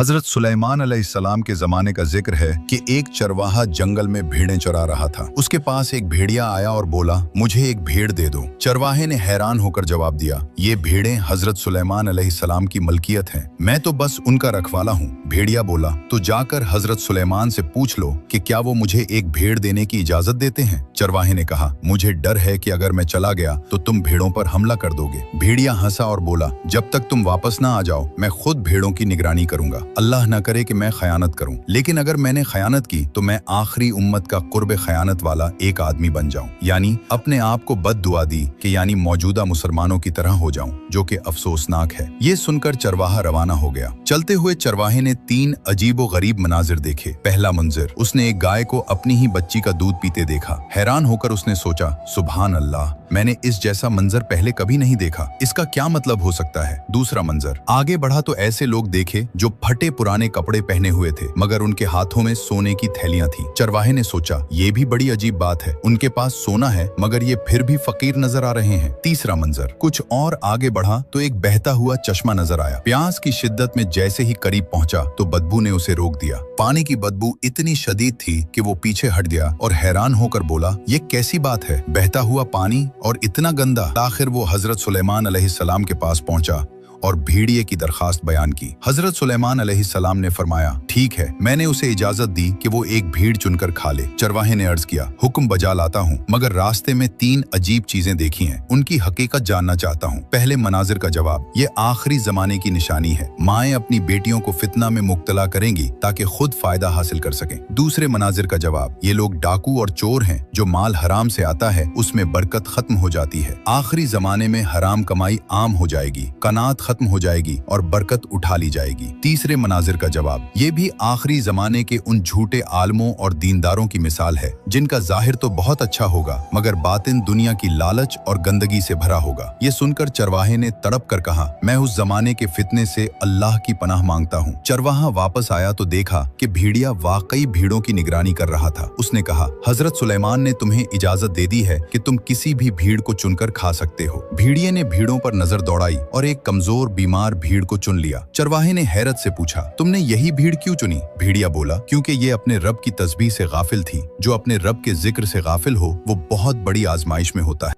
हजरत सुलेमान अलैहिस्सलाम के जमाने का जिक्र है कि एक चरवाहा जंगल में भेड़ें चरा रहा था। उसके पास एक भेड़िया आया और बोला, मुझे एक भेड़ दे दो। चरवाहे ने हैरान होकर जवाब दिया, ये भेड़ें हजरत सुलेमान अलैहिस्सलाम की मलकियत हैं, मैं तो बस उनका रखवाला हूँ। भेड़िया बोला, तो जाकर हजरत सुलेमान से पूछ लो कि क्या वो मुझे एक भेड़ देने की इजाजत देते हैं। चरवाहे ने कहा, मुझे डर है कि अगर मैं चला गया तो तुम भेड़ों पर हमला कर दोगे। भेड़िया हंसा और बोला, जब तक तुम वापस ना आ जाओ मैं खुद भेड़ों की निगरानी करूंगा। अल्लाह न करे कि मैं खयानत करूं, लेकिन अगर मैंने खयानत की तो मैं आखिरी उम्मत का कुर्ब खयानत वाला एक आदमी बन जाऊं, यानी अपने आप को बद दुआ दी कि यानी मौजूदा मुसलमानों की तरह हो जाऊं, जो कि अफसोसनाक है। ये सुनकर चरवाहा रवाना हो गया। चलते हुए चरवाहे ने 3 अजीबो गरीब मनाजिर देखे। पहला मंजर, उसने एक गाय को अपनी ही बच्ची का दूध पीते देखा। हैरान होकर उसने सोचा, सुभान अल्लाह, मैंने इस जैसा मंजर पहले कभी नहीं देखा, इसका क्या मतलब हो सकता है। दूसरा मंजर, आगे बढ़ा तो ऐसे लोग देखे जो फटे पुराने कपड़े पहने हुए थे मगर उनके हाथों में सोने की थैलियां थी। चरवाहे ने सोचा, ये भी बड़ी अजीब बात है, उनके पास सोना है मगर ये फिर भी फकीर नजर आ रहे हैं। तीसरा मंजर, कुछ और आगे बढ़ा तो एक बहता हुआ चश्मा नजर आया। प्यास की शिद्दत में जैसे ही करीब पहुंचा तो बदबू ने उसे रोक दिया। पानी की बदबू इतनी शदीद थी कि वो पीछे हट गया और हैरान होकर बोला, ये कैसी बात है, बहता हुआ पानी और इतना गंदा। आखिर वो हजरत सुलेमान अलैहिस्सलाम के पास पहुंचा और भेड़िए की दरखास्त बयान की। हजरत सुलेमान अलैहिस्सलाम ने फरमाया, ठीक है, मैंने उसे इजाजत दी कि वो एक भीड़ चुनकर खा ले। चरवाहे ने अर्ज किया, हुक्म बजा लाता हूँ, मगर रास्ते में 3 अजीब चीजें देखी हैं, उनकी हकीकत जानना चाहता हूँ। पहले मनाजिर का जवाब, ये आखिरी जमाने की निशानी है, माएँ अपनी बेटियों को फितना में मुब्तला करेंगी ताकि खुद फायदा हासिल कर सकें। दूसरे मनाजिर का जवाब, ये लोग डाकू और चोर हैं, जो माल हराम से आता है उसमें बरकत खत्म हो जाती है। आखिरी जमाने में हराम कमाई आम हो जाएगी, कनात खत्म हो जाएगी और बरकत उठा ली जाएगी। तीसरे मनाजिर का जवाब, ये भी आखिरी जमाने के उन झूठे आलमों और दीनदारों की मिसाल है जिनका जाहिर तो बहुत अच्छा होगा मगर बातिन दुनिया की लालच और गंदगी से भरा होगा। ये सुनकर चरवाहे ने तड़प कर कहा, मैं उस जमाने के फितने से अल्लाह की पनाह मांगता हूँ। चरवाहा वापस आया तो देखा कि भेड़िया वाकई भीड़ों की निगरानी कर रहा था। उसने कहा, हजरत सुलेमान ने तुम्हें इजाजत दे दी है कि तुम किसी भी भीड़ को चुनकर खा सकते हो। भेड़िए ने भीड़ों पर नजर दौड़ाई और एक कमजोर बीमार भीड़ को चुन लिया। चरवाहे ने हैरत से पूछा, तुमने यही भीड़ क्यों चुनी? भेड़िया बोला, क्योंकि ये अपने रब की तस्बीह से गाफिल थी। जो अपने रब के जिक्र से गाफिल हो वो बहुत बड़ी आजमाइश में होता है।